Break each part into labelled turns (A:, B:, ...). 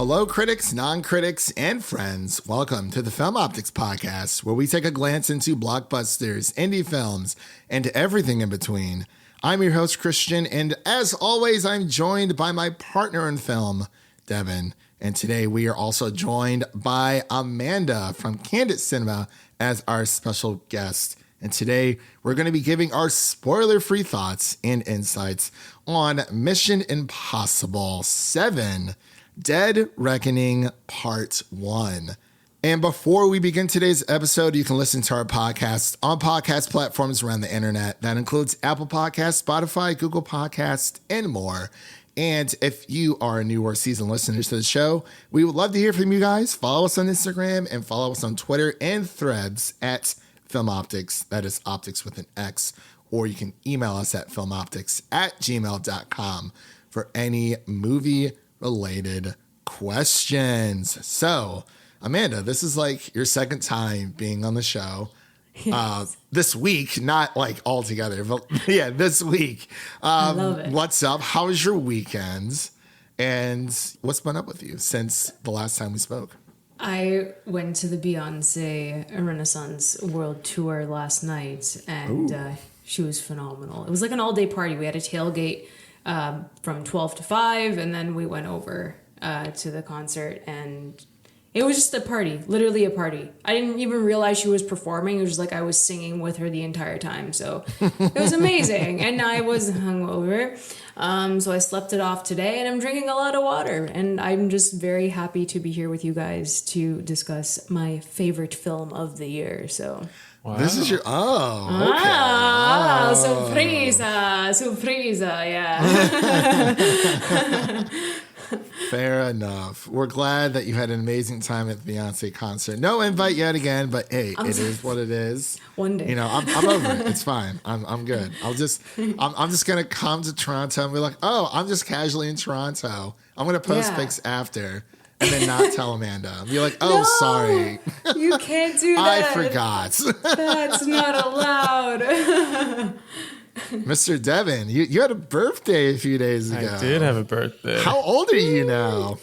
A: Hello, critics, non-critics, and friends. Welcome to the Film Optics Podcast, where we take a glance into blockbusters, indie films, and everything in between. I'm your host, Christian, and as always, I'm joined by my partner in film, Devin. And today we are also joined by Amanda from Candid Cinema as our special guest. And today we're going to be giving our spoiler-free thoughts and insights on Mission Impossible 7, Dead Reckoning Part 1. And before we begin today's episode, you can listen to our podcast on podcast platforms around the internet. That includes Apple Podcasts, Spotify, Google Podcasts, and more. And if you are a new or seasoned listener to the show, we would love to hear from you guys. Follow us on Instagram and follow us on Twitter and Threads at Film Optics. That is optics with an X. Or you can email us at filmoptics@gmail.com for any movie-related questions. So, Amanda, this is like your second time being on the show. Yes. This week, not like all together, but yeah, this week.
B: I love it.
A: What's up? How was your weekend? And what's been up with you since the last time we spoke?
B: I went to the Beyonce Renaissance World Tour last night, and she was phenomenal. It was like an all-day party. We had a tailgate from 12 to 5, and then we went over to the concert, and it was just a party, literally a party. I didn't even realize she was performing. It was just like I was singing with her the entire time. So it was amazing. And I was hungover. So I slept it off today, and I'm drinking a lot of water. And I'm just very happy to be here with you guys to discuss my favorite film of the year. So
A: wow. This is your
B: sorpresa, yeah.
A: Fair enough. We're glad that you had an amazing time at the Beyonce concert. No invite yet again, but hey, it is what it is.
B: One day,
A: you know, I'm over it. It's fine. I'm good. I'm just gonna come to Toronto and be like, oh, I'm just casually in Toronto. I'm gonna post pics after, and then not tell Amanda. Be like, oh,
B: no,
A: sorry,
B: you can't do that.
A: I forgot.
B: That's not allowed.
A: Mr. Devin, you had a birthday a few days ago.
C: I did have a birthday.
A: How old are you now?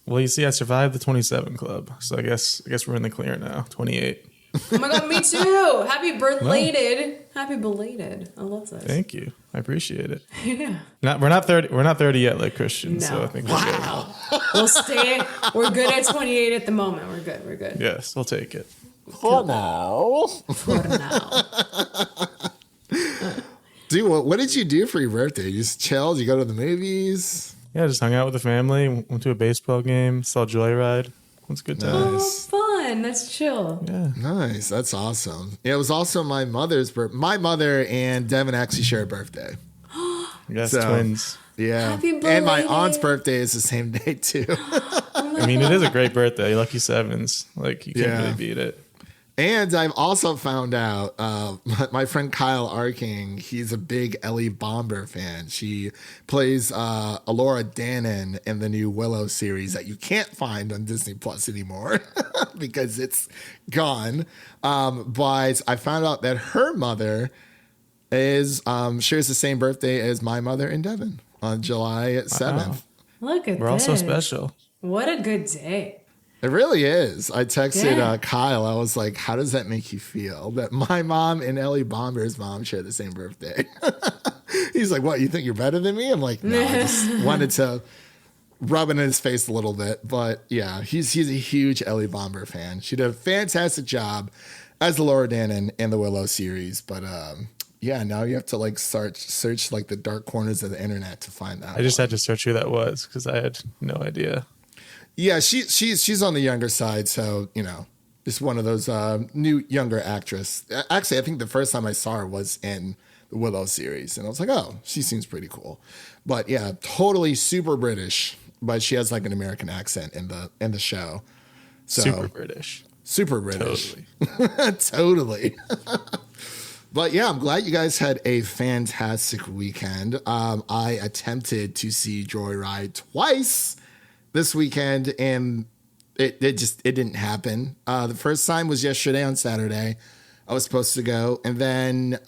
C: Well, you see, I survived the 27 club, so I guess we're in the clear now. 28.
B: Oh my God, me too! Happy belated! Happy belated! I love this.
C: Thank you. I appreciate it.
B: Yeah.
C: We're not 30. We're not 30 yet, like Christian.
B: No.
C: So I think
A: wow.
B: We'll stay. We're good at 28 at the moment. We're good.
C: Yes, we'll take it.
A: For now. Dude, what did you do for your birthday? You just chilled? You go to the movies?
C: Yeah, just hung out with the family. Went to a baseball game. Saw Joyride. It was a good time.
A: Nice.
B: Oh, fun. That's chill.
C: Yeah.
A: Nice. That's awesome. Yeah, it was also my mother's birthday. My mother and Devin actually share a birthday.
C: Yes, twins.
A: Yeah.
B: Happy belated.
A: And my aunt's birthday is the same day, too.
C: I mean, it is a great birthday. Lucky sevens. Like, you can't really beat it.
A: And I've also found out, my friend Kyle Arking, he's a big Ellie Bomber fan. She plays Alora Dannon in the new Willow series that you can't find on Disney Plus anymore because it's gone. But I found out that her mother shares the same birthday as my mother and Devin on July 7th.
C: Wow.
B: Look at
C: We're all so special.
B: What a good day.
A: It really is. I texted Kyle. I was like, how does that make you feel that my mom and Ellie Bomber's mom share the same birthday? He's like, what, you think you're better than me? I'm like, no, I just wanted to rub it in his face a little bit. But yeah, he's a huge Ellie Bomber fan. She did a fantastic job as Laura Dannon in the Willow series. But yeah, now you have to like search like the dark corners of the internet to find that.
C: I just had to search who that was because I had no idea.
A: Yeah, she's on the younger side, so, you know, just one of those new younger actress. Actually, I think the first time I saw her was in the Willow series, and I was like, oh, she seems pretty cool. But yeah, totally super British, but she has like an American accent in the show. So,
C: Super British.
A: Totally. Totally. But yeah, I'm glad you guys had a fantastic weekend. I attempted to see Joyride twice this weekend, and it didn't happen. The first time was yesterday on Saturday. I was supposed to go, and then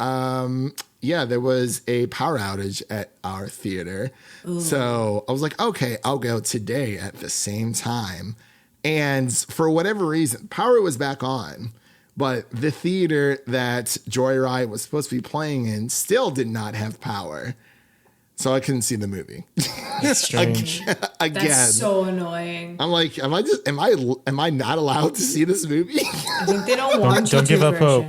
A: there was a power outage at our theater. Ooh. So I was like, okay, I'll go today at the same time. And for whatever reason, power was back on. But the theater that Joyride was supposed to be playing in still did not have power. So I couldn't see the movie.
C: That's strange.
A: Again.
B: That's so annoying.
A: I'm like, am I not allowed to see this movie?
B: I think they don't want you
C: Don't
B: to.
C: give up hope.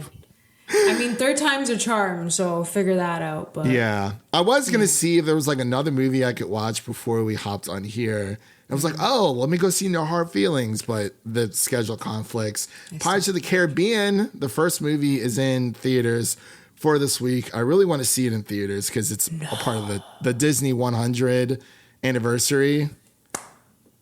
B: I mean, third time's a charm, so figure that out. But
A: yeah. I was going to see if there was like another movie I could watch before we hopped on here. I was like, oh, let me go see No Hard Feelings, but the schedule conflicts. Pirates of the Caribbean, the first movie, is in theaters for this week. I really want to see it in theaters because it's a part of the Disney 100 anniversary.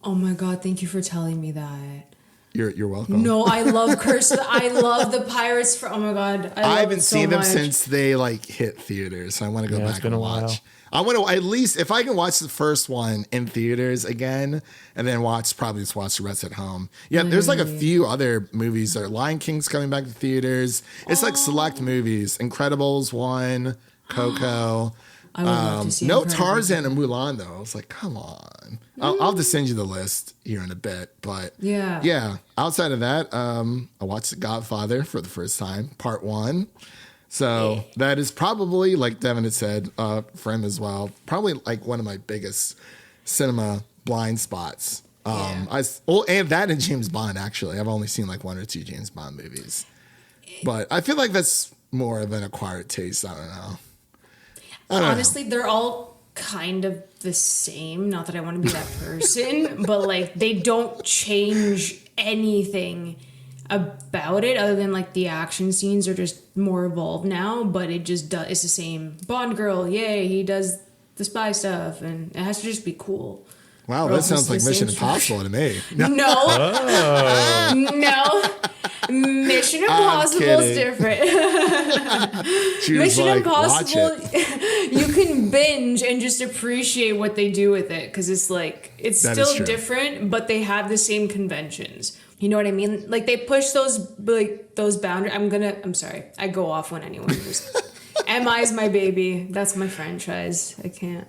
B: Oh my God, thank you for telling me that.
A: You're welcome.
B: No, I love I love the Pirates. Oh my God,
A: I haven't seen them since they like hit theaters. So I want to go back and watch. I want to at least, if I can watch the first one in theaters again, and then probably just watch the rest at home. Yeah, there's like a few other movies. Lion King's coming back to theaters. It's like select movies. Incredibles 1, Coco.
B: I would love to see
A: no Tarzan and Mulan though. I was like, come on. I'll have to send you the list here in a bit. But yeah. Outside of that, I watched The Godfather for the first time, part 1. So that is probably, like Devin had said, for him as well, probably like one of my biggest cinema blind spots. And that and James Bond, actually. I've only seen like 1 or 2 James Bond movies. But I feel like that's more of an acquired taste. I don't know.
B: Honestly, they're all kind of the same. Not that I want to be that person, but like they don't change anything about it other than like the action scenes are just more evolved now, but it just does, it's the same Bond girl, yay, he does the spy stuff, and it has to just be cool.
A: Wow, that sounds like Mission Impossible to me.
B: No. Mission Impossible is different. Mission Impossible, you can binge and just appreciate what they do with it because it's like it's still different, but they have the same conventions. You know what I mean? Like they push those boundaries. I'm sorry. I go off when anyone is. MI's my baby. That's my franchise. I can't.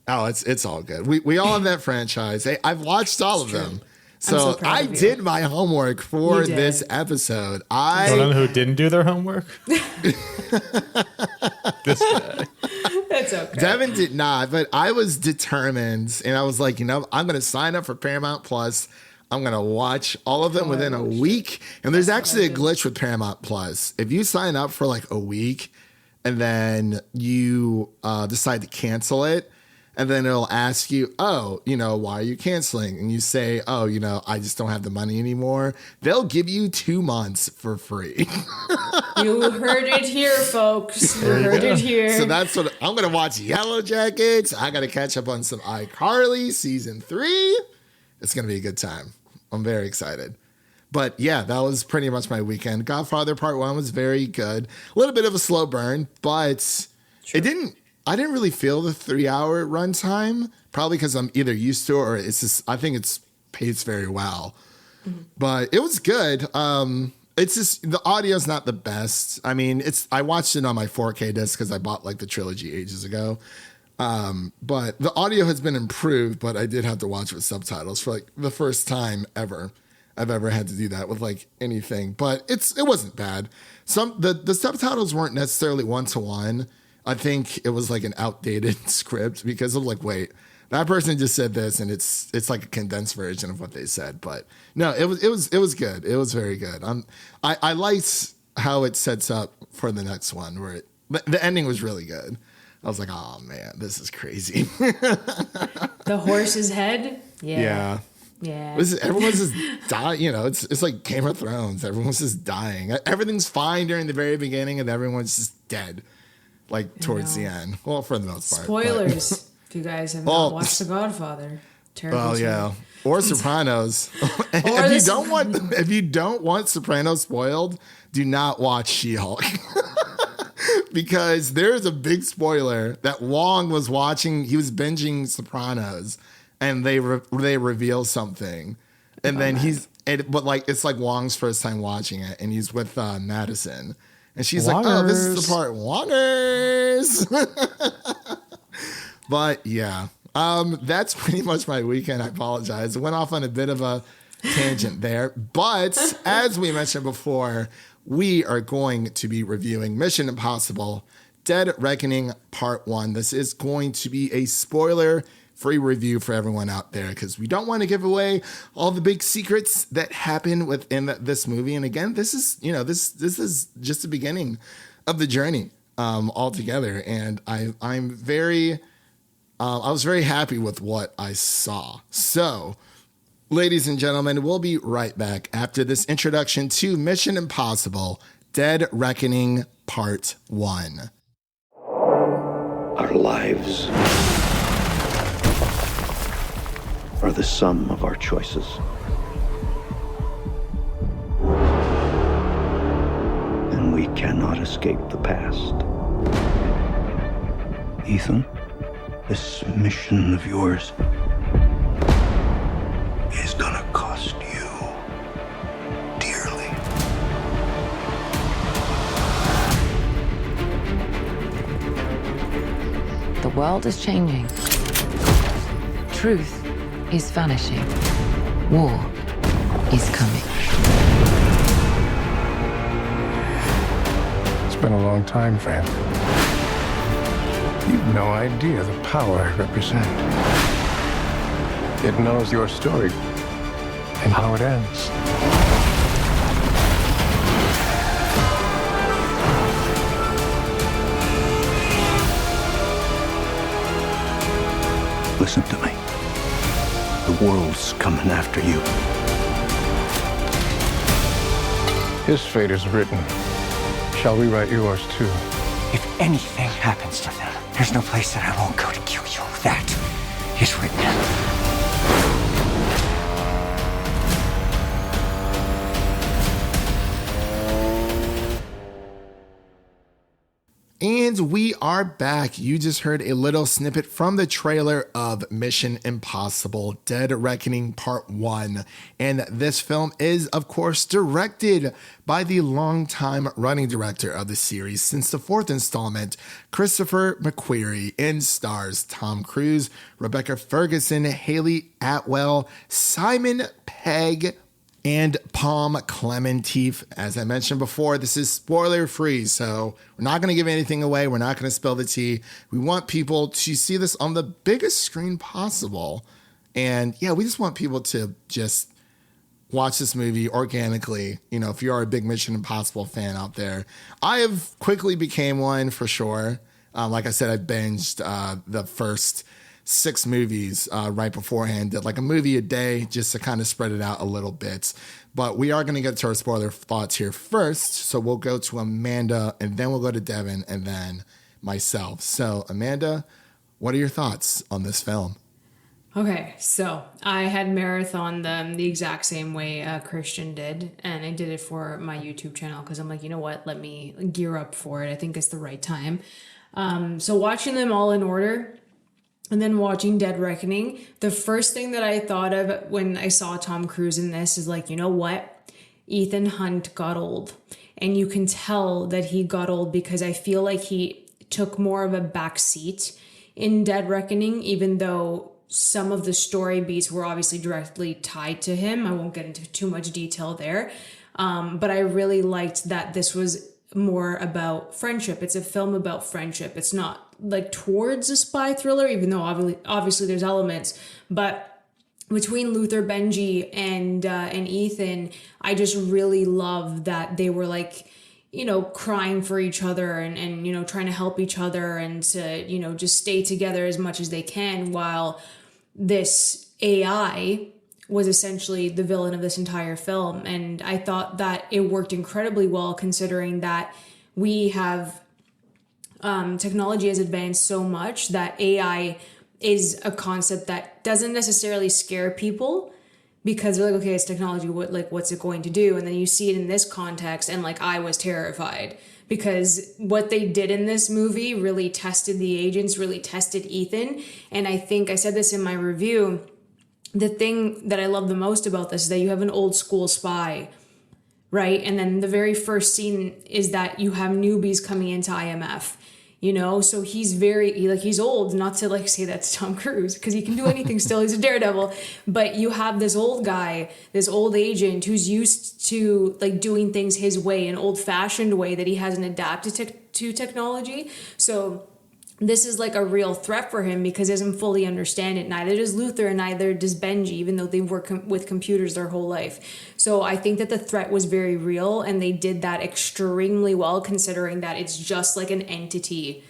A: Oh, it's all good. We all have that franchise. Hey, I've watched all of them. So I did my homework for this episode.
C: I don't know who didn't do their homework. This guy.
B: That's okay.
A: Devin did not, but I was determined, and I was like, I'm going to sign up for Paramount Plus. I'm going to watch all of them within a week. And there's actually a glitch with Paramount Plus. If you sign up for like a week and then you decide to cancel it, and then it'll ask you, why are you canceling? And you say, I just don't have the money anymore. They'll give you 2 months for free.
B: You heard it here, folks. You heard it here.
A: So that's what I'm going to watch. Yellow Jackets. I got to catch up on some iCarly season 3. It's going to be a good time. I'm very excited. But yeah, that was pretty much my weekend. Godfather Part 1 was very good. A little bit of a slow burn, but I didn't really feel the 3-hour runtime, probably because I'm either used to it or it's just, I think it's paced very well. Mm-hmm. But it was good. It's just, the audio's not the best. I mean, I watched it on my 4K disc because I bought like the trilogy ages ago. But the audio has been improved, but I did have to watch it with subtitles for like the first time ever I've ever had to do that with like anything. But it wasn't bad. The subtitles weren't necessarily 1-to-1. I think it was like an outdated script because of like, wait, that person just said this and it's like a condensed version of what they said. But no, it was good. It was very good. I liked how it sets up for the next one where the ending was really good. I was like, oh man, this is crazy.
B: The horse's head? Yeah.
A: Everyone's just dying. It's like Game of Thrones. Everyone's just dying. Everything's fine during the very beginning and everyone's just dead. Like towards the end. Well, for the most part.
B: Spoilers. If you guys have not watched The Godfather. Terrible.
A: Well, yeah. Or Sopranos. If you don't want Sopranos spoiled, do not watch She-Hulk. Because there's a big spoiler that Wong was watching. He was binging Sopranos, and they reveal something, and then it's like Wong's first time watching it, and he's with Madison, And she's like, oh, this is the part. Wongers. But yeah, that's pretty much my weekend. I apologize. It went off on a bit of a tangent there. But as we mentioned before, we are going to be reviewing Mission Impossible Dead Reckoning Part 1. This is going to be a spoiler-free review for everyone out there because we don't want to give away all the big secrets that happen within this movie. And again, this is this is just the beginning of the journey altogether. And I was very happy with what I saw. So, ladies and gentlemen, we'll be right back after this introduction to Mission Impossible Dead Reckoning Part 1.
D: Our lives are the sum of our choices. And we cannot escape the past. Ethan, this mission of yours is gonna cost you dearly.
E: The world is changing. Truth is vanishing. War is coming.
F: It's been a long time, friend. You've no idea the power I represent. It knows your story and how it ends.
D: Listen to me. The world's coming after you.
F: His fate is written. Shall we write yours too?
G: If anything happens to them, there's no place that I won't go to kill you. That is written.
A: And we are back. You just heard a little snippet from the trailer of Mission Impossible Dead Reckoning Part 1. And this film is, of course, directed by the longtime running director of the series since the fourth installment, Christopher McQuarrie, and stars Tom Cruise, Rebecca Ferguson, Haley Atwell, Simon Pegg, and Palm Clementif. As I mentioned before, this is spoiler free, so we're not going to give anything away. We're not going to spill the tea. We want people to see this on the biggest screen possible. And yeah, we just want people to just watch this movie organically. You know, if you are a big Mission Impossible fan out there, I have quickly became one for sure. Like I said, I binged the first 6 movies right beforehand, did like a movie a day just to kind of spread it out a little bit. But we are going to get to our spoiler thoughts here first. So we'll go to Amanda and then we'll go to Devin and then myself. So Amanda, what are your thoughts on this film?
B: Okay, so I had marathoned them the exact same way Christian did, and I did it for my YouTube channel because I'm like, you know what, let me gear up for it. I think it's the right time. So watching them all in order, and then watching Dead Reckoning, the first thing that I thought of when I saw Tom Cruise in this is like, you know what? Ethan Hunt got old. And you can tell that he got old because I feel like he took more of a back seat in Dead Reckoning, even though some of the story beats were obviously directly tied to him. I won't get into too much detail there. But I really liked that this was more about friendship. It's a film about friendship. It's not like towards a spy thriller, even though obviously there's elements, but between Luther Benji and Ethan, I just really love that they were like, you know, crying for each other and you know, trying to help each other and to, you know, just stay together as much as they can, while this AI was essentially the villain of this entire film. And I thought that it worked incredibly well, considering that we have technology has advanced so much that AI is a concept that doesn't necessarily scare people because they're like, okay, it's technology. What's it going to do? And then you see it in this context, and like, I was terrified because what they did in this movie really tested the agents, really tested Ethan. And I think I said this in my review. The thing that I love the most about this is that you have an old school spy right? And then the very first scene is that you have newbies coming into IMF. You know, so he's he's old, not to like say that's Tom Cruise, because he can do anything still. He's a daredevil. But you have this old guy, this old agent who's used to like doing things his way, an old fashioned way that he hasn't adapted to technology. So this is like a real threat for him because he doesn't fully understand it. Neither does Luther and neither does Benji, even though they've worked with computers their whole life. So I think that the threat was very real, and they did that extremely well, considering that it's just like an entity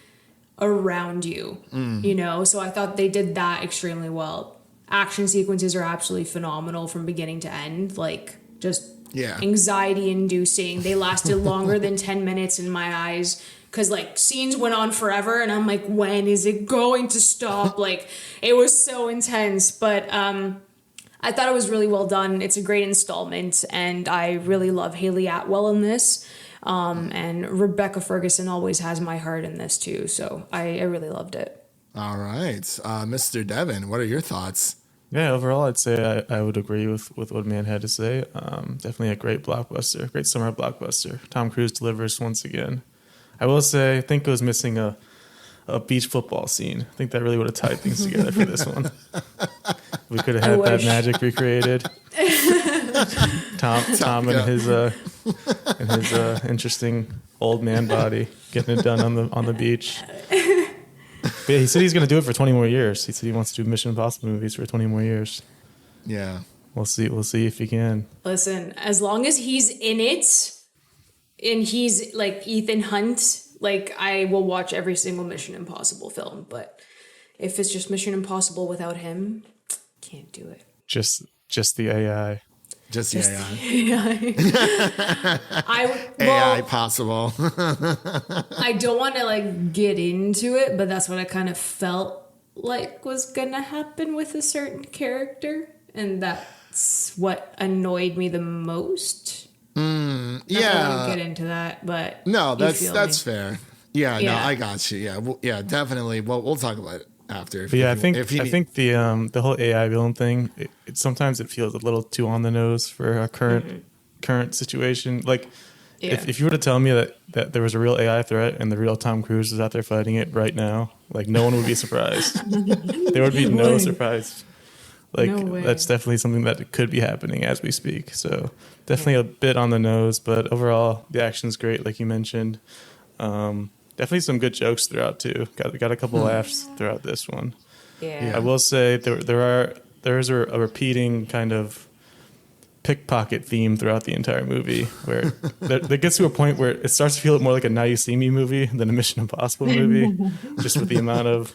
B: around you, you know? So I thought they did that extremely well. Action sequences are absolutely phenomenal from beginning to end. Like, just anxiety inducing. They lasted longer than 10 minutes in my eyes. Because, like, scenes went on forever, and I'm like, when is it going to stop? Like, it was so intense. But I thought it was really well done. It's a great installment, and I really love Haley Atwell in this. And Rebecca Ferguson always has my heart in this, too. So I really loved it.
A: All right. Mr. Devin, what are your thoughts?
C: Yeah, overall, I'd say I would agree with what Man had to say. Definitely a great blockbuster, great summer blockbuster. Tom Cruise delivers once again. I will say, I think it was missing a beach football scene. I think that really would have tied things together for this one. We could have had that magic recreated. Tom and his interesting old man body getting it done on the beach. But yeah, he said he's going to do it for 20 more years. He said he wants to do Mission Impossible movies for 20 more years.
A: Yeah,
C: we'll see. We'll see if he can.
B: Listen, as long as he's in it. And he's like Ethan Hunt, like I will watch every single Mission Impossible film. But if it's just Mission Impossible without him, can't do it.
C: Just the AI.
A: Just the AI. AI possible.
B: I don't want to like get into it, but that's what I kind of felt like was gonna happen with a certain character, and that's what annoyed me the most.
A: Yeah,
B: get into that, but
A: no, that's fair. Yeah, no, I got you. Yeah, definitely. Well, we'll talk about it after.
C: I think the whole AI villain thing, sometimes it feels a little too on the nose for a current situation. Like, if you were to tell me that there was a real AI threat and the real Tom Cruise is out there fighting it right now, like no one would be surprised. There would be no surprise. Like, that's definitely something that could be happening as we speak. So definitely a bit on the nose, but overall the action's great, like you mentioned. Definitely some good jokes throughout too. Got a couple laughs throughout this one.
B: Yeah.
C: I will say there's a repeating kind of pickpocket theme throughout the entire movie, where there gets to a point where it starts to feel more like a Now You See Me movie than a Mission Impossible movie, just with the amount of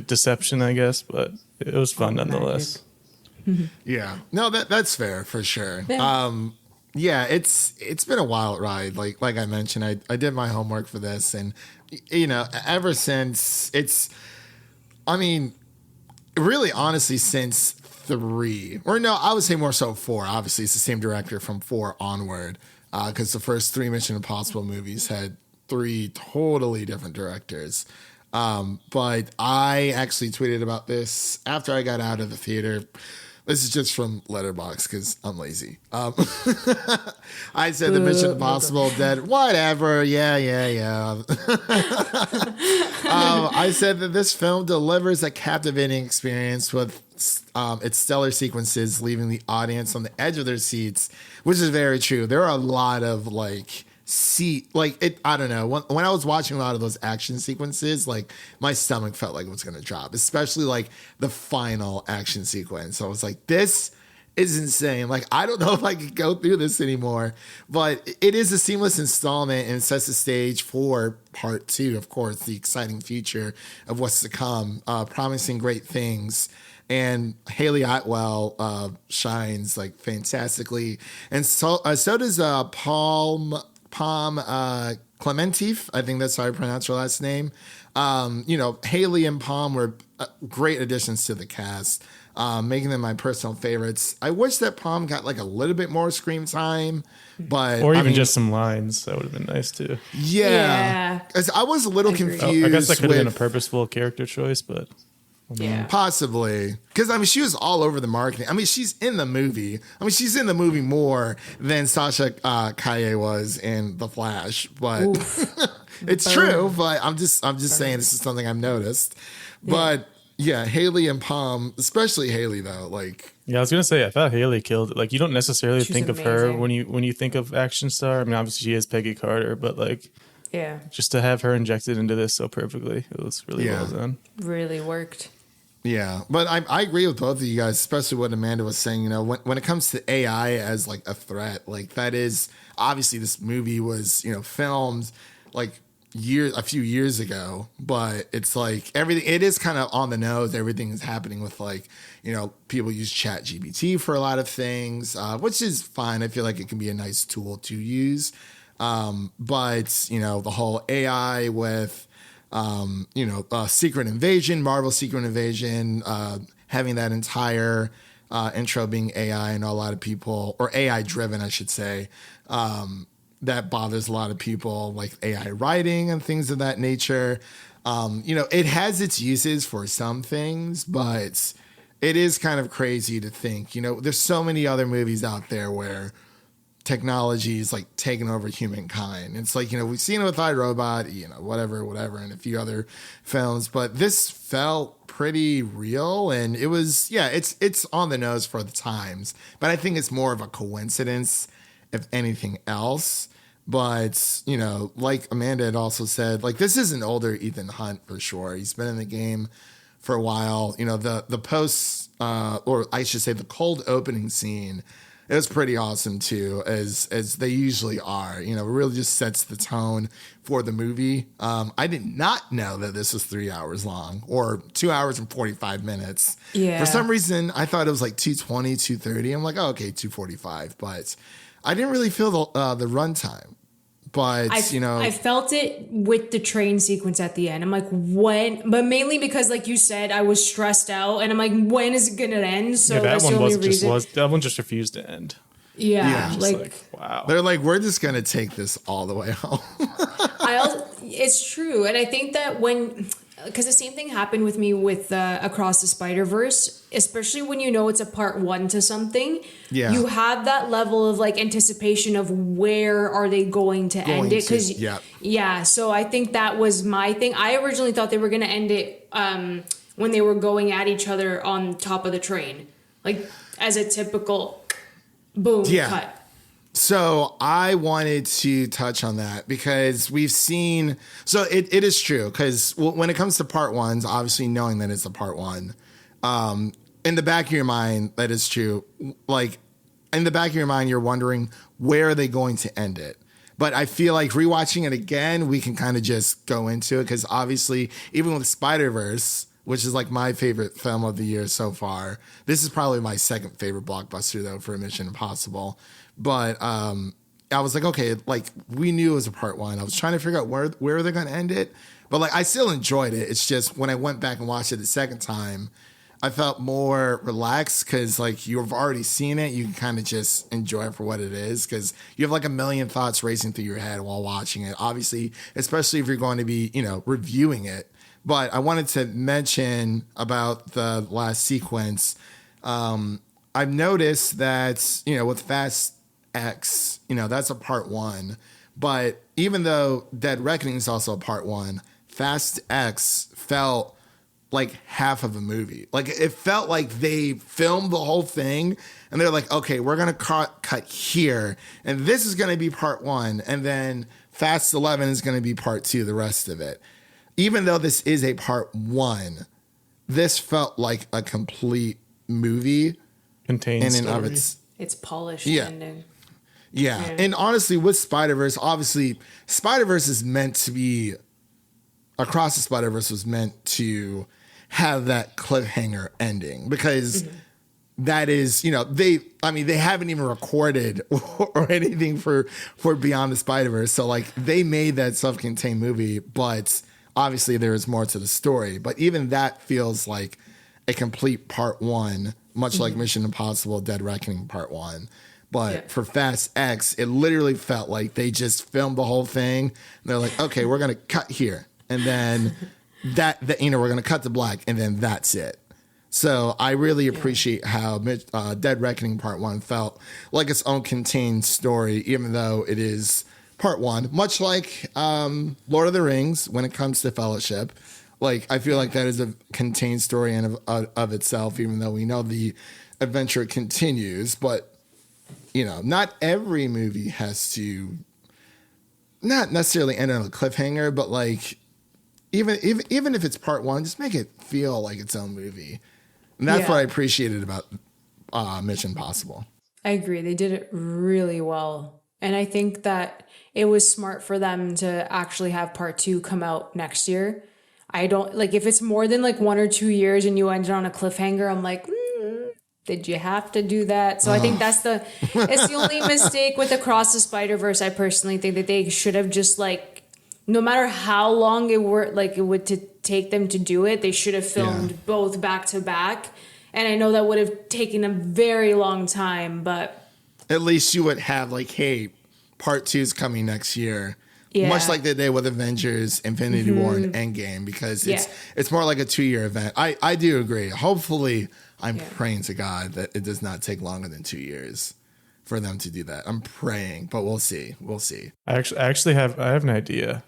C: deception, I guess. But it was fun nonetheless.
A: Yeah, no, that's fair for sure. Yeah, it's been a wild ride. Like I mentioned, I did my homework for this, and you know, ever since really honestly since 3, or no, I would say more so 4. Obviously, it's the same director from 4 onward, because the first 3 Mission Impossible movies had 3 totally different directors. But I actually tweeted about this after I got out of the theater. This is just from Letterboxd because I'm lazy. I said the Mission Impossible dead. Whatever. Yeah. I said that this film delivers a captivating experience with its stellar sequences, leaving the audience on the edge of their seats, which is very true. There are a lot of I don't know. When I was watching a lot of those action sequences, like my stomach felt like it was going to drop, especially like the final action sequence. So I was like, this is insane. Like, I don't know if I could go through this anymore, but it is a seamless installment and sets the stage for part 2, of course, the exciting future of what's to come, promising great things. And Haley Atwell shines like fantastically. And so does Palm Clementif. I think that's how I pronounce her last name. Haley and Palm were great additions to the cast, making them my personal favorites. I wish that Palm got like a little bit more screen time, or
C: even just some lines. That would have been nice too.
A: Yeah. I was a little confused.
C: I guess that could have been a purposeful character choice, but
B: Yeah.
A: Possibly. Because, I mean, she was all over the marketing. I mean, she's in the movie. I mean, she's in the movie more than Sasha Kaye was in The Flash. But it's true. But I'm just saying this is something I've noticed. But yeah, Haley and Palm, especially Haley, though, like.
C: Yeah, I was gonna say I thought Haley killed it. Like, you don't necessarily
B: She's
C: think of her
B: amazing.
C: when you think of action star. I mean, obviously she is Peggy Carter, but like,
B: Yeah.
C: just to have her injected into this so perfectly, it was really well done.
B: Really worked.
A: Yeah, but I agree with both of you guys, especially what Amanda was saying. You know, when it comes to AI as like a threat, like that is obviously this movie was, you know, filmed like a few years ago, but it's like everything, it is kind of on the nose. Everything is happening with like, you know, people use Chat GPT for a lot of things, which is fine. I feel like it can be a nice tool to use. But, you know, the whole AI with, you know, Secret Invasion, Marvel Secret Invasion, having that entire intro being AI, and a lot of people, or AI driven, I should say, that bothers a lot of people, like AI writing and things of that nature. You know, it has its uses for some things, but it is kind of crazy to think, you know, there's so many other movies out there where technology is like taking over humankind. It's like, you know, we've seen it with iRobot, you know, whatever, and a few other films, but this felt pretty real, and it was, yeah, it's on the nose for the times, but I think it's more of a coincidence if anything else. But, you know, like Amanda had also said, like, this is an older Ethan Hunt for sure. He's been in the game for a while. You know, the posts, or I should say the cold opening scene, it was pretty awesome too, as they usually are. You know, it really just sets the tone for the movie. I did not know that this was 3 hours long, or 2 hours and 45 minutes.
B: Yeah.
A: For some reason, I thought it was like 220, 230. I'm like, oh, okay, 245. But I didn't really feel the runtime. But, you know,
B: I felt it with the train sequence at the end. I'm like, when? But mainly because, like you said, I was stressed out, and I'm like, when is it gonna end? So that's the only reason.
C: That one just refused to end.
A: Yeah.
C: Just like, wow.
A: They're like, we're just gonna take this all the way home.
B: It's true, and I think that because the same thing happened with me with Across the Spider-Verse, especially when you know it's a part one to something.
A: Yeah.
B: You have that level of like anticipation of where are they going to end it, because yeah. So I think that was my thing. I originally thought they were going to end it when they were going at each other on top of the train, like as a typical boom cut.
A: So I wanted to touch on that because we've seen, so it is true, because when it comes to part ones, obviously knowing that it's a part one, in the back of your mind, that is true. Like in the back of your mind, you're wondering, where are they going to end it? But I feel like rewatching it again, we can kind of just go into it, because obviously even with Spider-Verse, which is like my favorite film of the year so far, this is probably my second favorite blockbuster though for Mission Impossible. But I was like, okay, like we knew it was a part one. I was trying to figure out where they're going to end it. But like I still enjoyed it. It's just when I went back and watched it the second time, I felt more relaxed, because like you've already seen it. You can kind of just enjoy it for what it is, because you have like a million thoughts racing through your head while watching it. Obviously, especially if you're going to be, you know, reviewing it. But I wanted to mention about the last sequence. I've noticed that, you know, with Fast X, you know, that's a part one. But even though Dead Reckoning is also a part one, Fast X felt like half of a movie. Like it felt like they filmed the whole thing and they're like, okay, we're going to cut here. And this is going to be part one. And then Fast 11 is going to be part two, the rest of it. Even though this is a part one, this felt like a complete movie.
C: Contains
A: in and
C: story.
A: of its.
B: It's polished ending.
A: Yeah. And honestly, with Spider-Verse, obviously, Spider-Verse is meant to be, Across the Spider-Verse was meant to have that cliffhanger ending, because that is, you know, they haven't even recorded or anything for Beyond the Spider-Verse. So like they made that self-contained movie, but obviously there is more to the story. But even that feels like a complete part one, much like Mission Impossible Dead Reckoning part one. But for Fast X, it literally felt like they just filmed the whole thing. And they're like, okay, we're going to cut here. And then that we're going to cut to black and then that's it. So I really appreciate how Dead Reckoning Part 1 felt like its own contained story, even though it is Part 1, much like Lord of the Rings when it comes to Fellowship. Like, I feel like that is a contained story in of itself, even though we know the adventure continues. But, you know, not every movie has to not necessarily end on a cliffhanger, but like even if it's Part 1, just make it feel like its own movie. And that's what I appreciated about Mission Impossible.
B: I agree. They did it really well. And I think that it was smart for them to actually have Part 2 come out next year. I don't like if it's more than like 1 or 2 years and you ended on a cliffhanger, I'm like, did you have to do that? So I think it's the only mistake with Across the Spider-Verse. I personally think that they should have just like, no matter how long it would to take them to do it, they should have filmed both back to back. And I know that would have taken a very long time, but
A: at least you would have like, hey, Part 2 is coming next year. Yeah. Much like they did with Avengers, Infinity War, and Endgame, because it's more like a 2-year event. I do agree. Hopefully, I'm praying to God that it does not take longer than 2 years for them to do that. I'm praying, but we'll see. We'll see.
C: I have an idea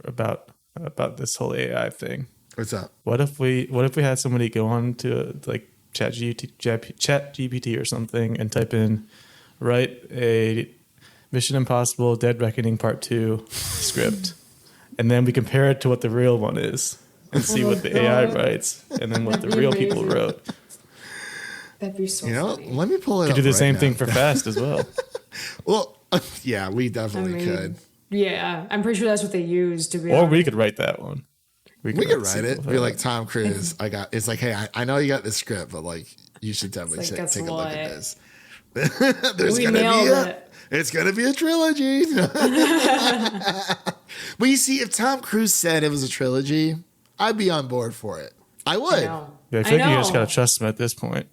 C: about this whole AI thing.
A: What's up?
C: What if we had somebody go on to like Chat GPT or something and type in, write a Mission Impossible Dead Reckoning Part 2 script, and then we compare it to what the real one is and see what the AI writes and then what the real people wrote.
B: That'd be so funny.
A: Let me pull it up.
C: Could do the same
A: now.
C: thing for Fast as well.
A: Well, yeah, we definitely could.
B: Yeah, I'm pretty sure that's what they use to be
C: Or
B: honest.
C: we could write that one.
A: We could write it. Be like, Tom Cruise, it's like, hey, I know you got the script, but like, you should definitely take a look at this. It's gonna be a trilogy. But you see, if Tom Cruise said it was a trilogy, I'd be on board for it. I would.
C: Yeah, I think you just gotta trust him at this point.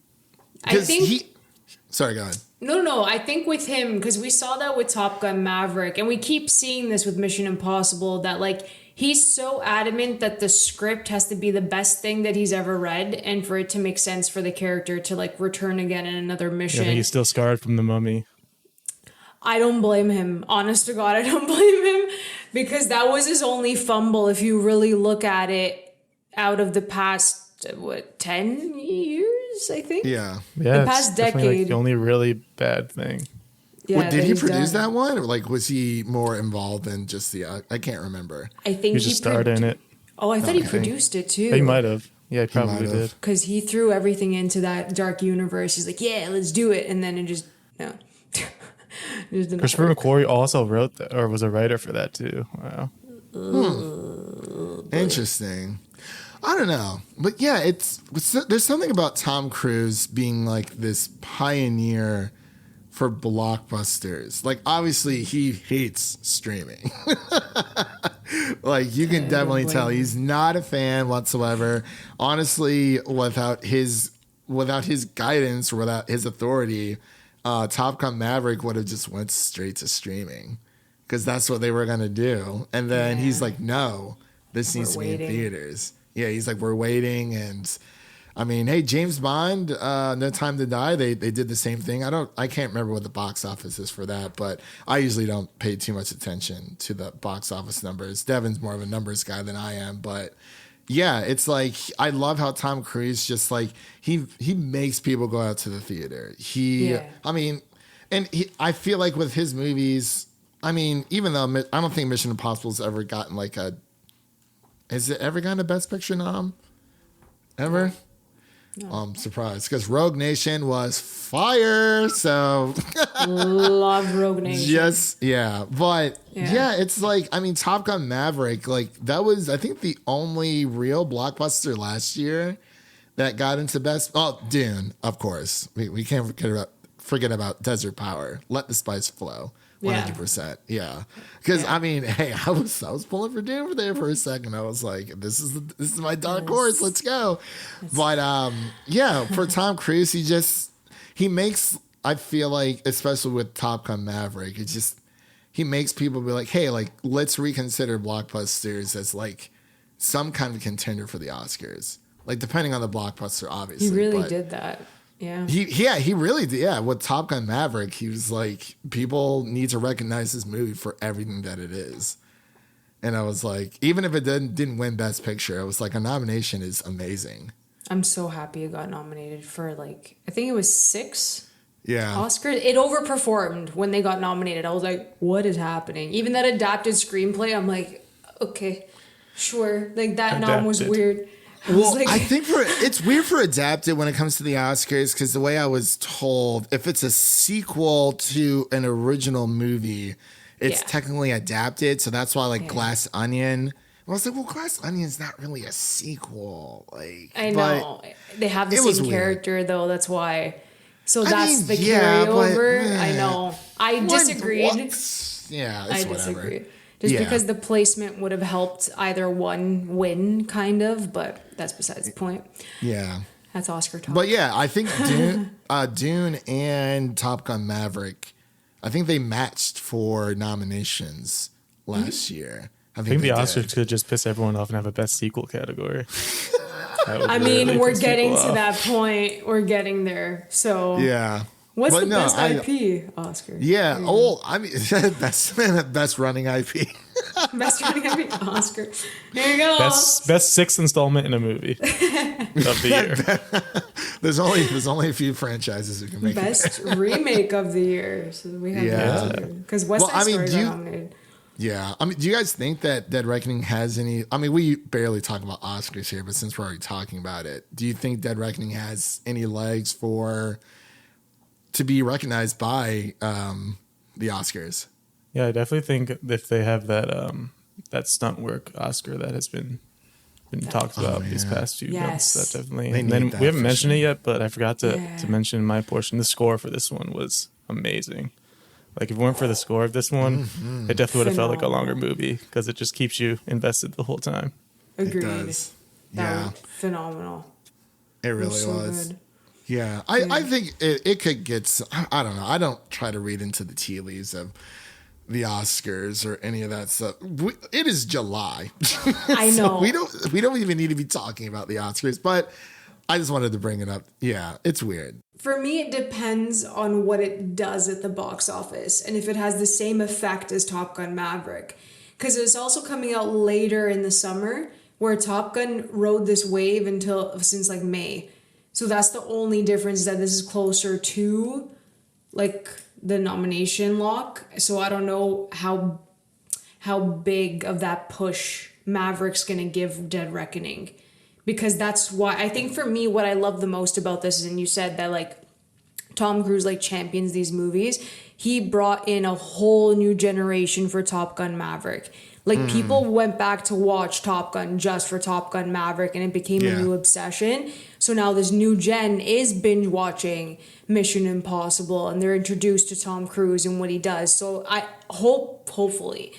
B: I think.
A: Sorry, go ahead.
B: No. I think with him, because we saw that with Top Gun Maverick, and we keep seeing this with Mission Impossible, that like he's so adamant that the script has to be the best thing that he's ever read, and for it to make sense for the character to like return again in another mission.
C: Yeah, he's still scarred from the Mummy.
B: I don't blame him. Honest to God, I don't blame him, because that was his only fumble. If you really look at it, out of the past 10 years, I think.
A: Yeah.
B: The past decade.
C: Like the only really bad thing.
B: Yeah,
A: did he produce that one, or like was he more involved than just the? I can't remember.
B: I think
C: he just starred in it.
B: Oh, I thought he produced it too.
C: He might have. Yeah, he probably did.
B: Because he threw everything into that dark universe. He's like, yeah, let's do it, and then it just no.
C: Christopher McQuarrie also wrote that, or was a writer for that too. Wow.
A: Interesting. I don't know, but yeah, there's something about Tom Cruise being like this pioneer for blockbusters. Like, obviously, he hates streaming. Like, you can definitely tell he's not a fan whatsoever. Honestly, without his guidance, or without his authority, Top Gun Maverick would have just went straight to streaming, because that's what they were gonna do. And then he's like, "No, this needs to be in theaters." Yeah, he's like, "We're waiting." And I mean, hey, James Bond, No Time to Die, they did the same thing. I can't remember what the box office is for that, but I usually don't pay too much attention to the box office numbers. Devin's more of a numbers guy than I am, but yeah, it's like, I love how Tom Cruise just like, he makes people go out to the theater. I mean, and I feel like with his movies, I mean, even though I don't think Mission Impossible's ever gotten like has it ever gotten a Best Picture nom? Ever? No. I'm surprised, because Rogue Nation was fire. So
B: love Rogue Nation.
A: But it's like, I mean, Top Gun Maverick, like that was, I think, the only real blockbuster last year that got into best. Oh, Dune, of course. We can't forget about Desert Power. Let the Spice Flow. 100%. Yeah. Because I mean, hey, I was pulling for Dune there for a second. I was like, this is my dark horse. Let's go. But for Tom Cruise, he makes, I feel like, especially with Top Gun Maverick, he makes people be like, hey, like, let's reconsider blockbusters as like some kind of contender for the Oscars. Like, depending on the blockbuster, obviously.
B: He really did that. Yeah.
A: He really did. Yeah, with Top Gun Maverick, he was like, people need to recognize this movie for everything that it is. And I was like, even if it didn't win Best Picture, I was like, a nomination is amazing.
B: I'm so happy it got nominated for, like, I think it was 6 Oscars. It overperformed when they got nominated. I was like, what is happening? Even that adapted screenplay, I'm like, okay, sure. Like, that nom was weird.
A: I think it's weird for adapted when it comes to the Oscars, because the way I was told, if it's a sequel to an original movie, it's technically adapted. So that's why, like, Glass Onion. I was like, well, Glass Onion's not really a sequel. Like,
B: I know. They have the same character, though. That's why. So that's the carryover. I know. I disagreed.
A: Yeah,
B: I disagreed. Just because the placement would have helped either one win, kind of, but that's besides the point.
A: Yeah.
B: That's Oscar talk.
A: But yeah, I think Dune and Top Gun Maverick, I think they matched for nominations last year. I think
C: the Oscars could just piss everyone off and have a best sequel categy.
B: I mean, we're getting to that point. We're getting there. So
A: yeah.
B: What's the best IP Oscar?
A: Yeah. I mean, best running IP.
B: Best running IP Oscar. Here you go.
C: Best sixth installment in a movie of the year.
A: There's only a few franchises who can make
B: best remake of the year. So we have because West Side Story got nominated.
A: Yeah. I mean, do you guys think that Dead Reckoning has any... I mean, we barely talk about Oscars here, but since we're already talking about it, do you think Dead Reckoning has any legs to be recognized by the Oscars?
C: Yeah, I definitely think if they have that stunt work Oscar that has been talked about these past few months, that definitely... And then we haven't mentioned it yet, but I forgot to mention my portion. The score for this one was amazing. Like, if it weren't for the score of this one, it definitely would have felt like a longer movie because it just keeps you invested the whole time.
B: Agreed.
A: It does.
B: That was phenomenal.
A: It really was. Good. Yeah. I think it could get... I don't know. I don't try to read into the tea leaves of the Oscars or any of that stuff. It is July.
B: I know.
A: So we don't even need to be talking about the Oscars, but I just wanted to bring it up. Yeah, it's weird.
B: For me, it depends on what it does at the box office and if it has the same effect as Top Gun Maverick. Because it's also coming out later in the summer, where Top Gun rode this wave since like May. So that's the only difference, that this is closer to like the nomination lock. So I don't know how big of that push Maverick's going to give Dead Reckoning. Because that's why I think for me, what I love the most about this is, and you said that like Tom Cruise like champions these movies. He brought in a whole new generation for Top Gun Maverick. Like people went back to watch Top Gun just for Top Gun Maverick, and it became a new obsession. So now this new gen is binge watching Mission Impossible, and they're introduced to Tom Cruise and what he does. So I hopefully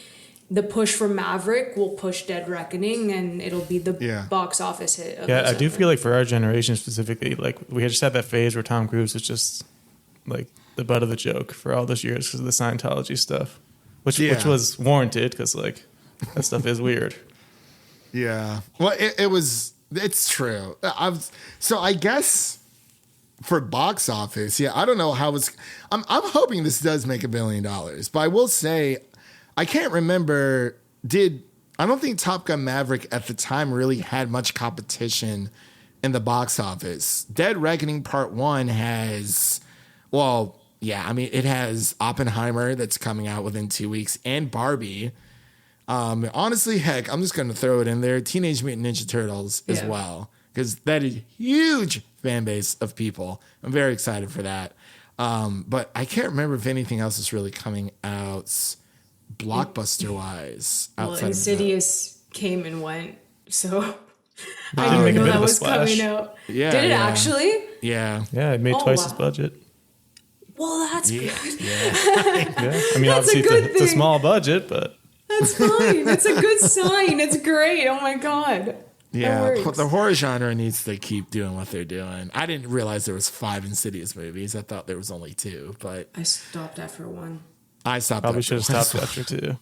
B: the push for Maverick will push Dead Reckoning, and it'll be the box office hit.
C: I do feel like for our generation specifically, like we just had that phase where Tom Cruise was just like the butt of the joke for all those years because of the Scientology stuff, which was warranted because like that stuff is weird.
A: Yeah, well, it's true. So I guess for box office, I don't know how it's. I'm hoping this does make $1 billion, but I will say, I can't remember. I don't think Top Gun Maverick at the time really had much competition in the box office. Dead Reckoning Part 1 has, it has Oppenheimer that's coming out within 2 weeks, and Barbie. Honestly, heck, I'm just going to throw it in there. Teenage Mutant Ninja Turtles as well, because that is a huge fan base of people. I'm very excited for that. But I can't remember if anything else is really coming out blockbuster wise.
B: Well, Insidious came and went, so
C: I didn't know that
B: was coming out.
A: Yeah,
B: did it actually?
A: Yeah.
C: Yeah, it made twice its budget.
B: Well, that's good.
C: Yeah. I mean, obviously it's a small budget, but
B: that's fine. That's a good sign. It's great. Oh my god.
A: Yeah, the horror genre needs to keep doing what they're doing. I didn't realize there was 5 Insidious movies. I thought there was only 2, but
B: I stopped after 1.
A: I stopped.
C: Probably should have stopped after 2.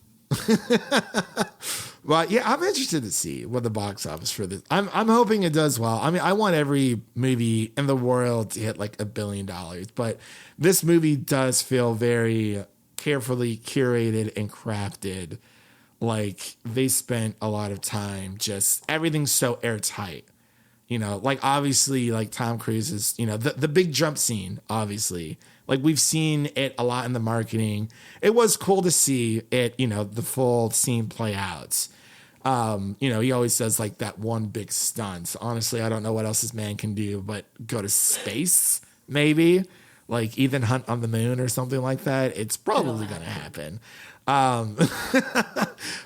A: But yeah, I'm interested to see what the box office for this. I'm hoping it does well. I mean, I want every movie in the world to hit like $1 billion, but this movie does feel very carefully curated and crafted. Like they spent a lot of time, just everything's so airtight. You know, like obviously, like Tom Cruise is, you know, the big jump scene, obviously. Like we've seen it a lot in the marketing. It was cool to see it, you know, the full scene play out. You know, he always does like that one big stunt. Honestly, I don't know what else this man can do, but go to space, maybe like Ethan Hunt on the moon or something like that. It's probably going to happen.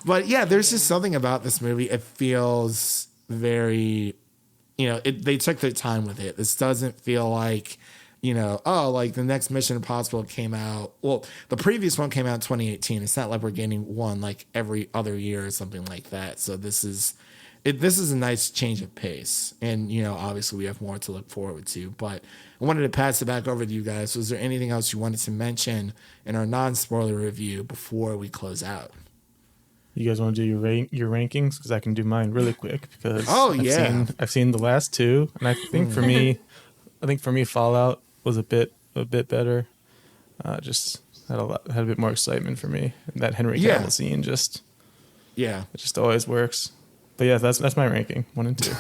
A: But yeah, there's just something about this movie. It feels very, you know, they took their time with it. This doesn't feel like, you know, oh, like the next Mission Impossible came out. Well, the previous one came out in 2018. It's not like we're getting one like every other year or something like that. So this is a nice change of pace. And, you know, obviously we have more to look forward to. But I wanted to pass it back over to you guys. Was there anything else you wanted to mention in our non-spoiler review before we close out?
C: You guys want to do your rankings? Because I can do mine really quick. Because I've seen the last two, and I think for me, Fallout was a bit better. Just had a bit more excitement for me. And that Henry Cavill scene it just always works. But yeah, that's my ranking, 1 and 2.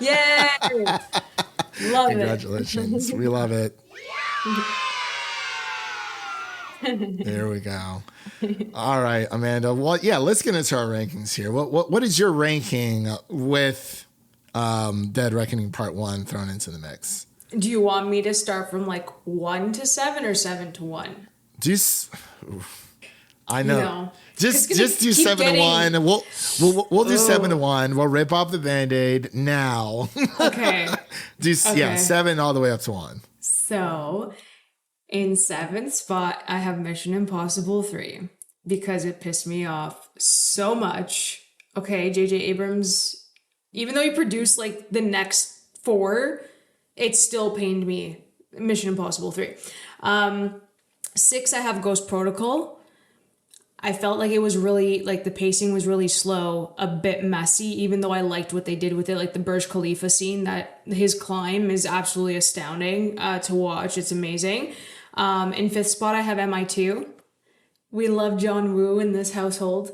B: Yay! Love
A: Congratulations. We love it. There we go. All right, Amanda. Well, yeah, let's get into our rankings here. What is your ranking with Dead Reckoning Part 1 thrown into the mix?
B: Do you want me to start from like 1 to 7 or 7 to 1?
A: I know.
B: No.
A: Just do 7 to 1. We'll do 7 to 1. We'll rip off the Band-Aid now.
B: Okay.
A: Yeah, 7 all the way up to 1.
B: So, in 7th spot, I have Mission Impossible 3 because it pissed me off so much. Okay, J.J. Abrams, even though he produced like the next 4, it still pained me. Mission Impossible 3. 6, I have Ghost Protocol. I felt like it was really, like the pacing was really slow, a bit messy, even though I liked what they did with it. Like the Burj Khalifa scene, that his climb is absolutely astounding to watch. It's amazing. In 5th spot, I have MI2. We love John Woo in this household.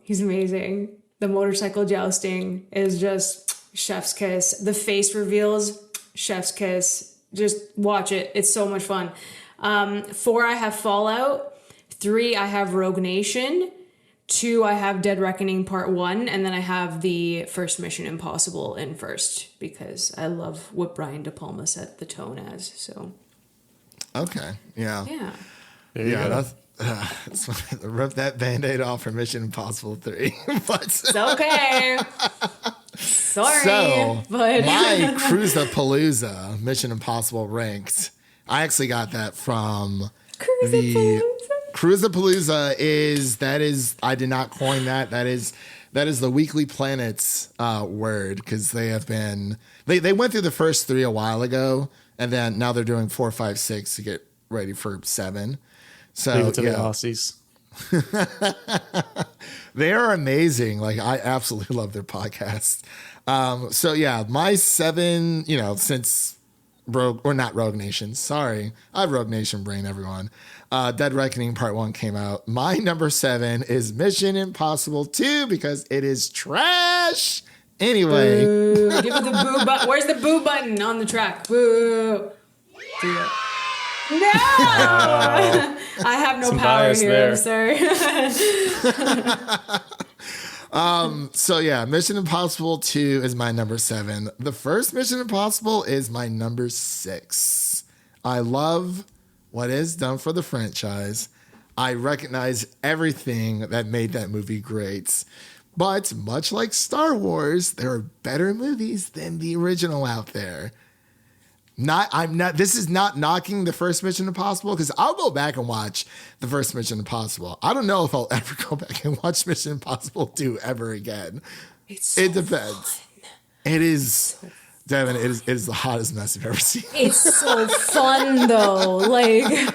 B: He's amazing. The motorcycle jousting is just chef's kiss. The face reveals, chef's kiss. Just watch it. It's so much fun. 4, I have Fallout. 3, I have Rogue Nation. 2, I have Dead Reckoning Part 1. And then I have the first Mission Impossible in first because I love what Brian De Palma set the tone as. So. Okay.
A: Yeah.
C: Yeah.
A: That's rip that Band-Aid off for Mission Impossible 3. But
B: it's okay. Sorry.
A: So,
B: but
A: my Cruisapalooza Mission Impossible ranked. I actually got that from the Cruisapalooza I did not coin that. That is the Weekly Planet's word because they went through the first 3 a while ago and then now they're doing 4, 5, 6 to get ready for 7. So
C: leave it to the Aussies.
A: They are amazing. Like I absolutely love their podcast. So yeah, my 7, you know, since Rogue Nation. Sorry, I have Rogue Nation brain, everyone. Dead Reckoning Part 1 came out. My number 7 is Mission Impossible 2 because it is trash. Anyway.
B: Boo. Give it the boo button. Where's the boo button on the track? Boo. Do it. No! I have no power here. There. I'm sorry.
A: So yeah, Mission Impossible 2 is my number 7. The first Mission Impossible is my number 6. I love what is done for the franchise. I recognize everything that made that movie great. But much like Star Wars, there are better movies than the original out there. This is not knocking the first Mission Impossible because I'll go back and watch the first Mission Impossible. I don't know if I'll ever go back and watch Mission Impossible 2 ever again. It depends.
B: Fun.
A: It is, Devin, it is the hottest mess I've ever seen.
B: It's so fun though. Like,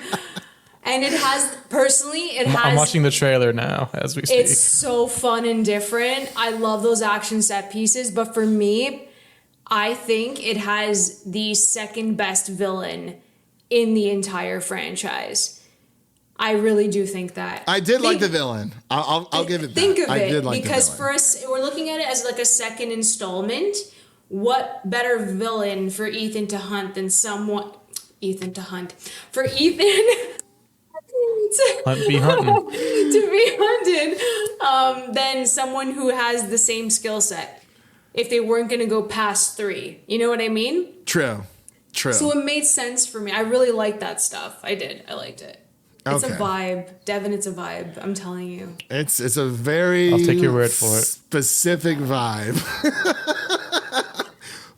B: And it has, personally,
C: I'm watching the trailer now as we speak.
B: It's so fun and different. I love those action set pieces, but for me, I think it has the second best villain in the entire franchise. I really do think that.
A: I did like the villain. I'll give it that.
B: Think of
A: I
B: it,
A: did like
B: because
A: the
B: for
A: villain.
B: us, we're looking at it as like a second installment. What better villain for Ethan to hunt than someone... Ethan to hunt. For Ethan...
C: Hunt be hunting.
B: to be hunted than someone who has the same skill set if they weren't going to go past 3. You know what I mean?
A: True.
B: So it made sense for me. I really liked that stuff. I did. I liked it. It's a vibe. Devin, it's a vibe. I'm telling you.
A: It's a very...
C: I'll take your word for it.
A: ...specific vibe.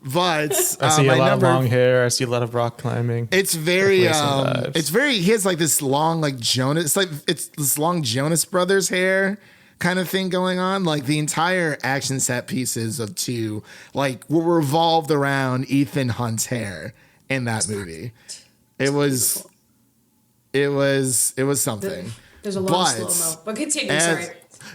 A: But
C: I see a lot of long hair. I see a lot of rock climbing.
A: It's very, he has like this long, like Jonas, it's this long Jonas Brothers hair kind of thing going on. Like the entire action set pieces of 2, like were revolved around Ethan Hunt's hair in that movie. It was something.
B: There's a lot of slow-mo, but continue, sorry.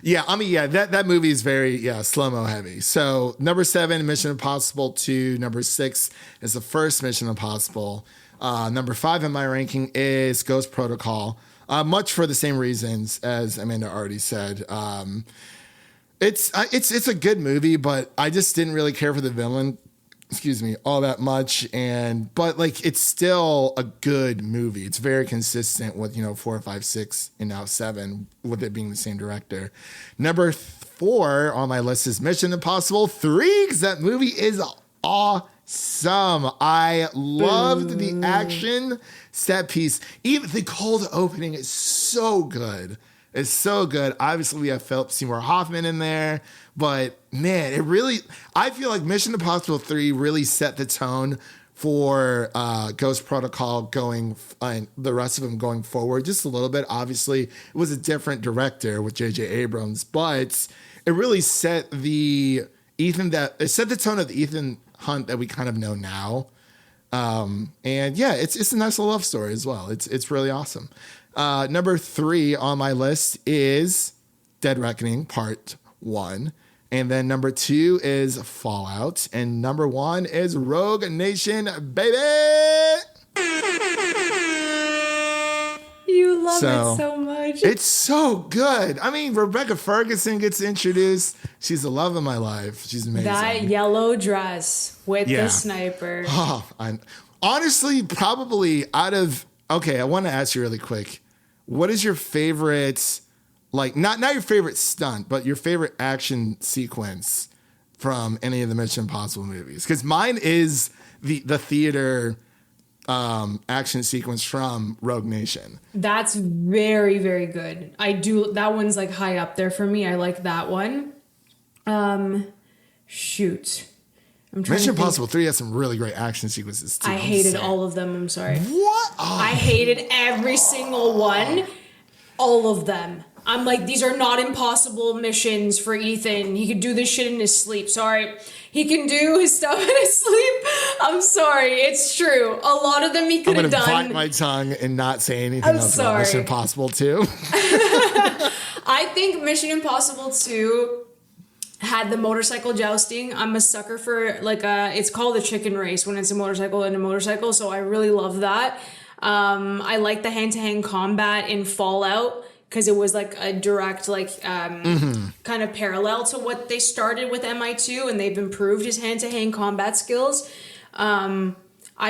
A: Yeah, I mean, that movie is very, slow-mo heavy. So, number 7, Mission Impossible 2. Number 6 is the first Mission Impossible. Number 5 in my ranking is Ghost Protocol. Much for the same reasons as Amanda already said. It's a good movie, but I just didn't really care for the villain, all that much. But like, it's still a good movie. It's very consistent with, 4, 5, 6, and now 7, with it being the same director. Number 4 on my list is Mission Impossible 3, because that movie is awesome. I loved the action set piece. Even the cold opening is so good. It's so good. Obviously, we have Philip Seymour Hoffman in there. But, man, I feel like Mission Impossible 3 really set the tone for Ghost Protocol the rest of them going forward just a little bit. Obviously, it was a different director with J.J. Abrams, but it really set the tone of the Ethan Hunt that we kind of know now. It's a nice little love story as well. It's really awesome. Number 3 on my list is Dead Reckoning Part 1. And then number 2 is Fallout. And number 1 is Rogue Nation, baby!
B: You love it so much.
A: It's so good. I mean, Rebecca Ferguson gets introduced. She's the love of my life. She's amazing.
B: That yellow dress with the sniper.
A: Oh, honestly, probably okay, I want to ask you really quick. What is your favorite... Like, not your favorite stunt, but your favorite action sequence from any of the Mission Impossible movies? Because mine is the theater action sequence from Rogue Nation. That's
B: very, very good. That one's like high up there for me. I like that one. Shoot.
A: Mission Impossible 3 has some really great action sequences too.
B: I hated all of them. I'm sorry.
A: What? Oh.
B: I hated every single one. All of them. I'm like, these are not impossible missions for Ethan. He could do this shit in his sleep. Sorry. He can do his stuff in his sleep. I'm sorry. It's true. A lot of them he could have done.
A: I'm going to bite my tongue and not say anything else about Mission Impossible 2.
B: I think Mission Impossible 2 had the motorcycle jousting. I'm a sucker for it's called a chicken race when it's a motorcycle and a motorcycle. So I really love that. I like the hand-to-hand combat in Fallout, because it was like a direct, kind of parallel to what they started with MI2, and they've improved his hand-to-hand combat skills. I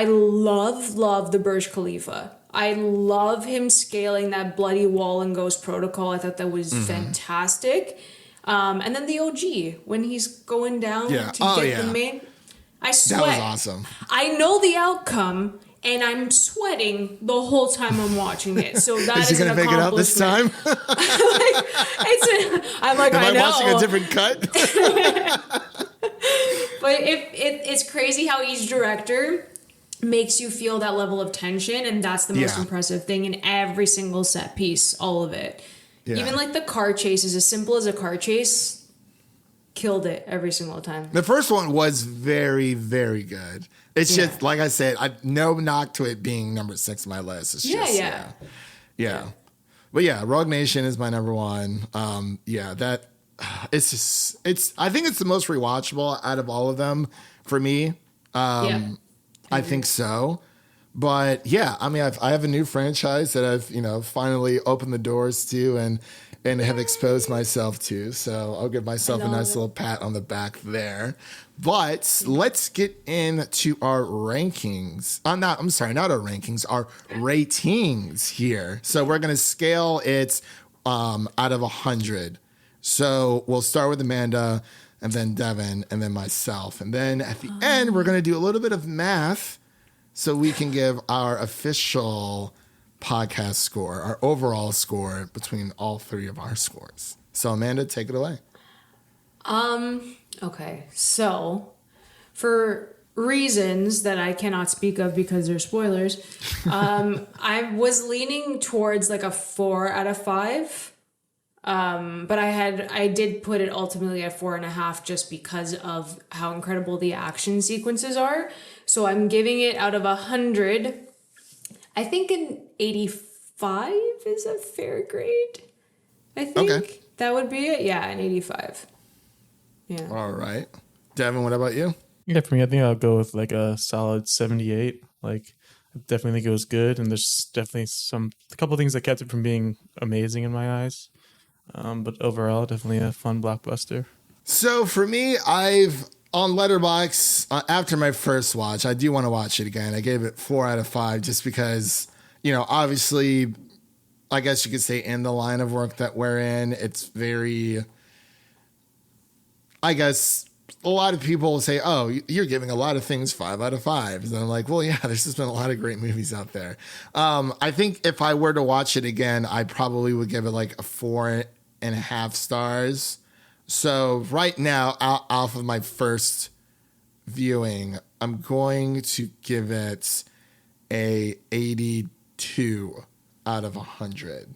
B: love the Burj Khalifa. I love him scaling that bloody wall in Ghost Protocol. I thought that was fantastic. And then the OG, when he's going down to get the main... I sweat.
A: That was awesome.
B: I know the outcome, and I'm sweating the whole time I'm watching it. So that is an accomplishment. Is he going to make it out this time? I'm like, I know.
A: Am I watching a different cut?
B: But it's crazy how each director makes you feel that level of tension, and that's the most impressive thing in every single set piece, all of it. Yeah. Even like the car chase is as simple as a car chase. Killed it every single time.
A: The first one was very, very good. It's just, like I said, no knock to it being number 6 on my list. It's just, Yeah. But yeah, Rogue Nation is my number one. That it's just I think it's the most rewatchable out of all of them for me. I think so. But yeah, I mean, I have a new franchise that I've finally opened the doors to and have exposed myself to. So I'll give myself a nice little pat on the back there. But let's get into our rankings. Not our rankings, our ratings here. So we're going to scale it out of 100. So we'll start with Amanda and then Devin and then myself. And then at the end, we're going to do a little bit of math so we can give our official podcast score, our overall score between all three of our scores. So Amanda, take it away.
B: Okay, so for reasons that I cannot speak of because they're spoilers, I was leaning towards like a 4 out of 5. But I did put it ultimately at 4.5 just because of how incredible the action sequences are. So I'm giving it out of 100. I think an 85 is a fair grade. I think that would be it. Yeah, an 85. Yeah.
A: All right. Devin, what about you?
C: Yeah, for me, I think I'll go with like a solid 78. Like, I definitely think it was good, and there's definitely a couple of things that kept it from being amazing in my eyes. But overall, definitely a fun blockbuster.
A: So for me, on Letterboxd, after my first watch, I do want to watch it again. I gave it 4 out of 5 just because, obviously, I guess you could say in the line of work that we're in, it's very, I guess, a lot of people will say, oh, you're giving a lot of things 5 out of 5. And I'm like, well, yeah, there's just been a lot of great movies out there. I think if I were to watch it again, I probably would give it like a 4.5 stars. So right now, off of my first viewing, I'm going to give it a 82 out of 100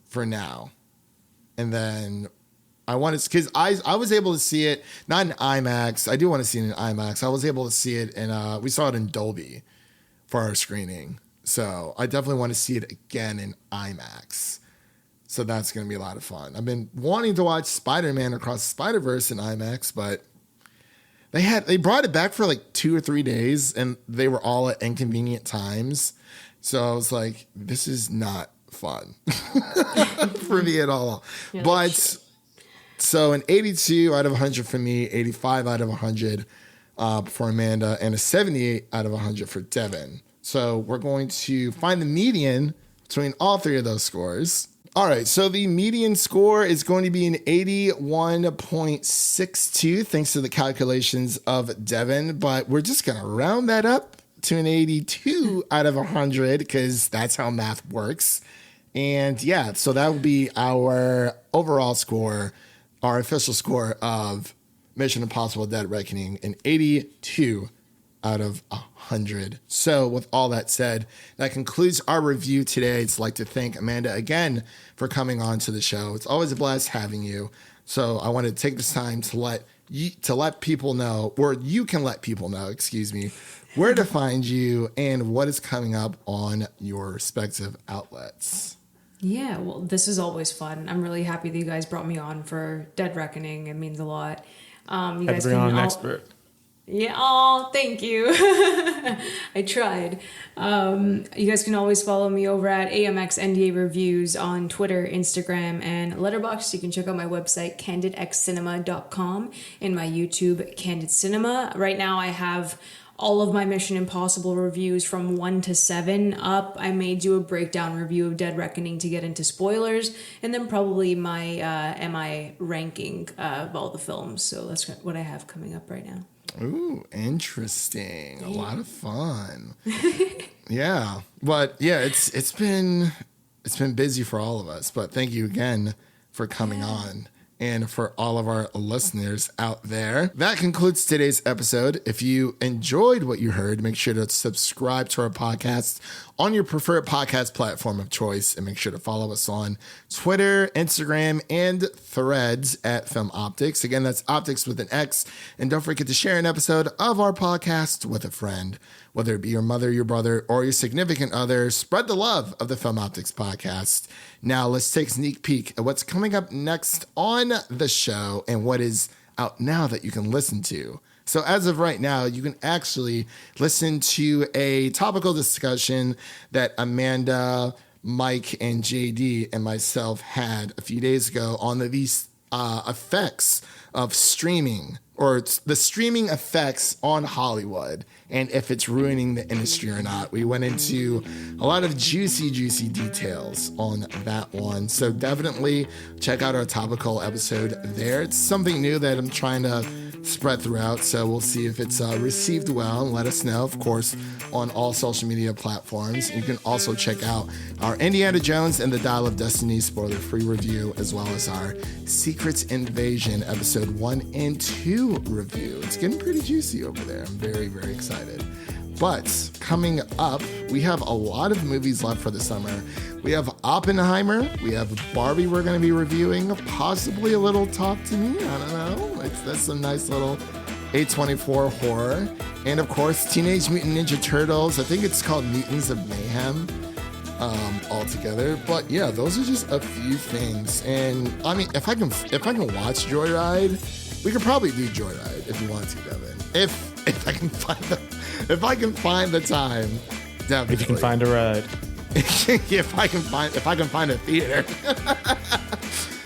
A: for now. And then I want to, because I was able to see it, not in IMAX. I do want to see it in IMAX. I was able to see it we saw it in Dolby for our screening. So I definitely want to see it again in IMAX. So that's going to be a lot of fun. I've been wanting to watch Spider-Man Across the Spider-Verse in IMAX, but they brought it back for like 2 or 3 days and they were all at inconvenient times. So I was like, this is not fun for me at all.
B: Yeah,
A: but so an 82 out of 100 for me, 85 out of 100 for Amanda, and a 78 out of 100 for Devin. So we're going to find the median between all three of those scores. All right, so the median score is going to be an 81.62, thanks to the calculations of Devin, but we're just going to round that up to an 82 out of 100 because that's how math works. And yeah, so that would be our overall score, our official score of Mission Impossible Dead Reckoning, an 82 out of 100. So with all that said, that concludes our review today. I'd like to thank Amanda again for coming on to the show. It's always a blast having you. So I want to take this time to let people know, or you can let people know, where to find you and what is coming up on your respective outlets.
B: Yeah, well, this is always fun. I'm really happy that you guys brought me on for Dead Reckoning. It means a lot. You guys
C: bring on an expert.
B: Yeah, oh, thank you. I tried. You guys can always follow me over at AMX NDA Reviews on Twitter, Instagram, and Letterboxd. You can check out my website, candidxcinema.com, and my YouTube, Candid Cinema. Right now I have all of my Mission Impossible reviews from 1 to 7 up. I may do a breakdown review of Dead Reckoning to get into spoilers, and then probably my MI ranking of all the films. So that's what I have coming up right now.
A: Ooh, interesting. A lot of fun. Yeah. But yeah, it's been busy for all of us. But thank you again for coming on. And for all of our listeners out there. That concludes today's episode. If you enjoyed what you heard, make sure to subscribe to our podcast on your preferred podcast platform of choice. And make sure to follow us on Twitter, Instagram, and Threads at Film Optics. Again, that's Optics with an X. And don't forget to share an episode of our podcast with a friend, whether it be your mother, your brother, or your significant other. Spread the love of the Film Optics podcast. Now, let's take a sneak peek at what's coming up next on the show and what is out now that you can listen to. So as of right now, you can actually listen to a topical discussion that Amanda, Mike, and JD and myself had a few days ago on these effects of streaming, or the streaming effects on Hollywood, and if it's ruining the industry or not. We went into a lot of juicy details on that one. So definitely check out our topical episode there. It's something new that I'm trying to spread throughout, so we'll see if it's received well, and let us know, of course, on all social media platforms. You can also check out our Indiana Jones and the Dial of Destiny spoiler-free review, as well as our Secrets Invasion episode 1 and 2 review. It's getting pretty juicy over there. I'm very, very excited. But coming up, we have a lot of movies left for the summer. We have Oppenheimer, we have Barbie we're going to be reviewing, possibly a little Talk to Me, I don't know. That's some nice little A24 horror. And of course, Teenage Mutant Ninja Turtles. I think it's called Mutants of Mayhem altogether. But yeah, those are just a few things. And I mean, if I can watch Joyride, we could probably do Joyride if you want to, Devin. If I can find the time, definitely.
C: If you can find a ride.
A: if I can find a theater.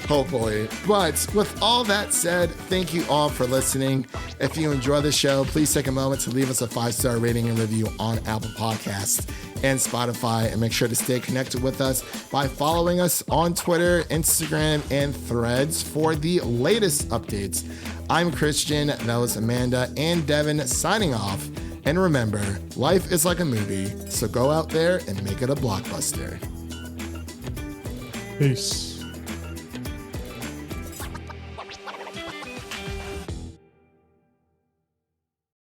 A: Hopefully. But with all that said, thank you all for listening. If you enjoy the show, please take a moment to leave us a 5-star rating and review on Apple Podcasts and Spotify, and make sure to stay connected with us by following us on Twitter, Instagram, and Threads for the latest updates. I'm Christian, that was Amanda and Devin signing off. And remember, life is like a movie, so go out there and make it a blockbuster.
C: Peace.